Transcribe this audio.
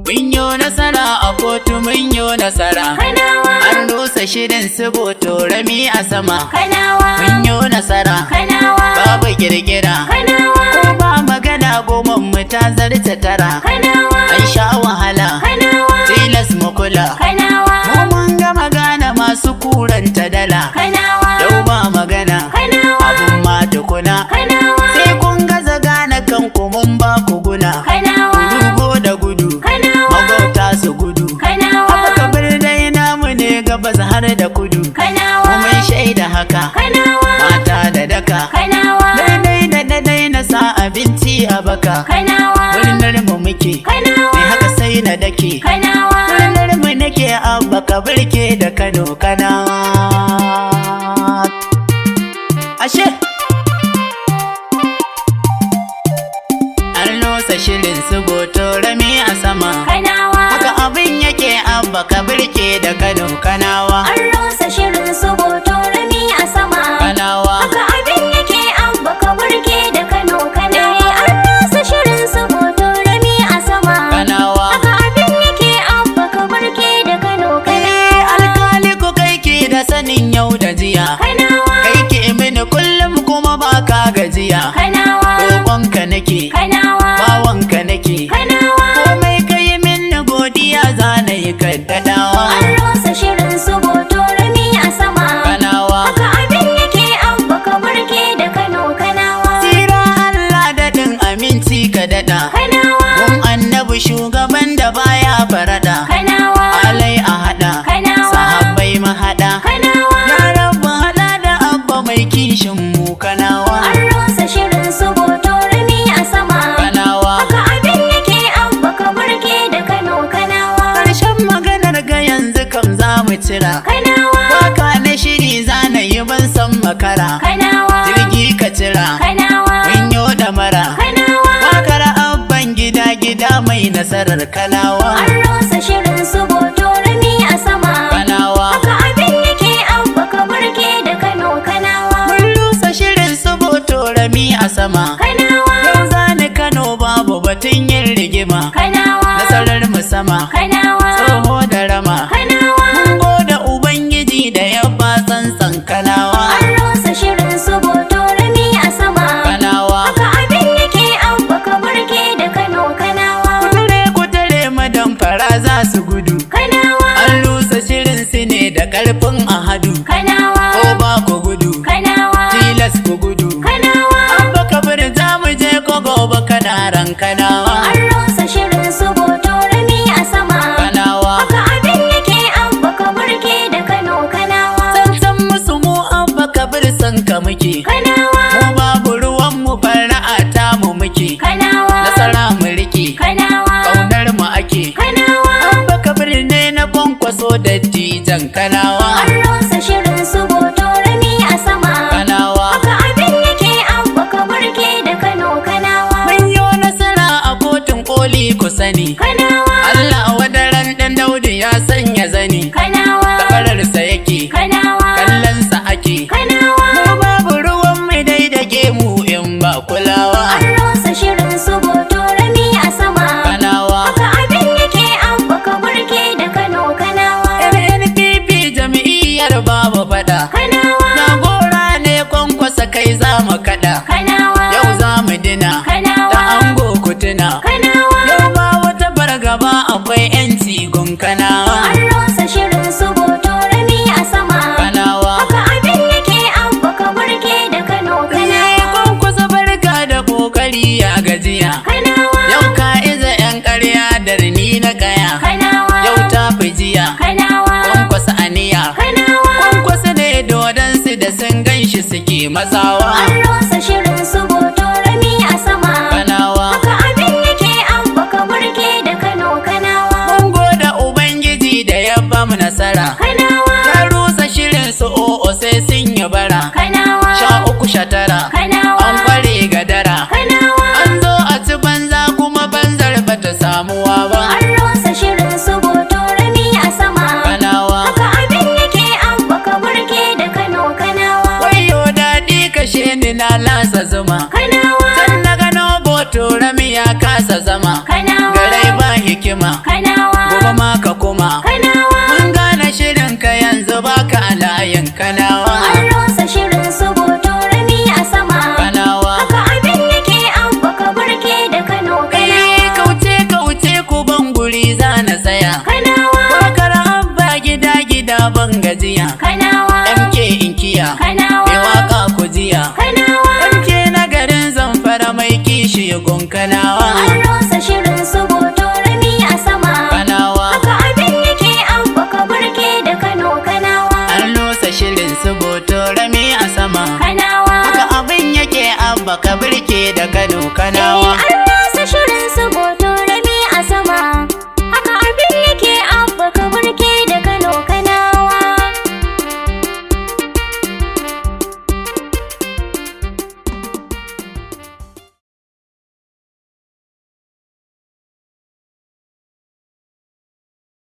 Mun yo nasara a kotu mun yo nasara. Kanawa. An rusa shirin su Botorami a sama. Kanawa. Mun yo nasara. Kanawa. Babu girgira. Kanawa. Ko ba magana goma mu ta zarta tara. Kanawa. An sha wahala. Kanawa. Tilas mu kula. Kanawa. Mu mun gama gane masu kuranta dala. Kanawa. Yau ba magana. Kanawa. Abun ma tukuna. Kanawa. Sai kun gaza gane kanku mun ba ku guna. Kanawa. Rugo da gudu. Kanawa. Magauta su gudu. Kanawa. Haka kabar dai namu ne gabas har da kudu. Kanawa. Mu mun shaida haka. Kanawa. Mata da daka. Kanawa. Daidai na sa abinci a baka. Kanawa. Murnar mu muke. Kanawa. Mai haka sai na dake. Kanawa. Murnar mu nake abba ka birke da Kano Kanawa. Ashe an losa shirin su Botorami a sama. Kanawa. Haka abin yake abba ka birke da Kano Kanawa. An rusa shirin su Botorami a sama. Kanawa. Haka abin yake an baka burge da Kano Kanawa. An rusa shirin su Botorami a sama. Kanawa. Haka abin yake an baka burge da Kano Kanawa. Alkali ku kai ki da sanin yau da jiya. Kanawa. Kai ki mini kullum kuma ba ka gajiya. Kanawa. Roƙonka nake. Kanawa. Bawanka nake. Kanawa. Komai kai mini godiya za na yi kaddadawa. An rusa shirin su Botorami a sama. Kanawa. Haka abin yake an baka burge da Kano Kanawa. Tsira Allah daɗin aminci ka daɗa. Kanawa. Gun annabi shugaban da baya farada. Kanawa. Alai a haɗa. Kanawa. Sahabbai mahaɗa. Kanawa. Ya rabu haɗa da abba mai kishin mu Kanawa. An rusa shirin su Botorami a sama. Kanawa. Haka abin yake an baka burge da Kano Kanawa. Ƙarshen maganar ga yanzu kam za mu cira. Kanawa. Waka na shiri za na yi ban san makara. Kanawa. Jirgi ka cira. Kanawa. Mun yo da mara. Kanawa. Wakar abban gida mai nasarar Kanawa. An rusa shirin su Botorami a sama. Kanawa. Haka abin yake an baka burge da Kano Kanawa. Mun rusa shirin su Botorami a sama. Kanawa. Yau zani Kano babu batun yin rigima. Kanawa. Nasarar mu sama. Kanawa. Tsoho da rama. Kanawa. Mun goda Ubangiji da ya ba tsantsan Kanawa. An rusa shirin su Botorami a sama. Kanawa. Haka abin yake an baka burge da Kano Kanawa. Kutare madan fara za su gudu. Kanawa. An rusa shirin su ne da ƙarfin ahadu. Kanawa. Ko ba ku gudu. Kanawa. Tilas ku gudu. Kanawa. Abba kabir za mu je ko gobe kana ran Kanawa. An rusa shirin su Botorami a sama. Kanawa. Haka abin yake an baka burge da Kano Kanawa. San musu mu abba kabir san ka muke. Kanawa. Mu babu ruwan mu fara'a ta mu muke. Kanawa. Nasara mu rike. Kanawa. Kaunar mu ake. Kanawa. Abba kabir ne na kwankwaso dattijan Kanawa. An rusa shirin su Botorami a sama. Kanawa. Haka abin yake an baka burge da Kano Kanawa. Mun yo nasara a kotun koli ku sani. Kanawa. Allah wadaran dan Daudu ya sanya zani. Kanawa. Kafararsa yake. Kanawa. Kallonsa ake. Kanawa. Mu babu ruwan mai daidake mu in ba kulawa. An rusa shirin su Botorami a sama. Kanawa. Haka abin yake an baka burge da Kano Kanawa. NNPP jam'iyyar babu fada. Kanawa. Jagora ne kwankwasa kai za mu kada. Kanawa. Yau za mu dina. Kanawa. Da ango kutuna. Kanawa. Yau ba wata fargaba akwai 'yanci gun Kanawa. An rusa shirin su Botorami a sama. Kanawa. Haka abin yake an baka burge da Kano Kanawa. Kwankwasa barka da kokari ya gajiya. Kanawa. Yau ka iza 'yan ƙarya da rini na kaya. Kanawa. Yau ta fi jiya. Kanawa. Kwankwasa aniya. Kanawa. Kwankwasa ne dodonsu da sun ganshi suke matsawa. An rusa shirin su Botorami a sama. Kanawa. Haka abin yake an baka burge da Kano Kanawa. Mun goda Ubangiji da ya bamu nasara. Kanawa. Ya rusa shirin su o'o sai sun yi bara. Kanawa. 13-19. Kanawa. An kware gadara. Kanawa. An zo a ci banza kuma banzar bata samuwa ba. An rusa shirin su Botorami a sama. Kanawa. Haka abin yake an baka burge da Kano Kanawa. Wayo daɗi kashe ni na lasa zuma. Kanawa. Can na gano Botorami ya kasa zama. Kanawa. Garai ba hikima. Kanawa. ban gajiya.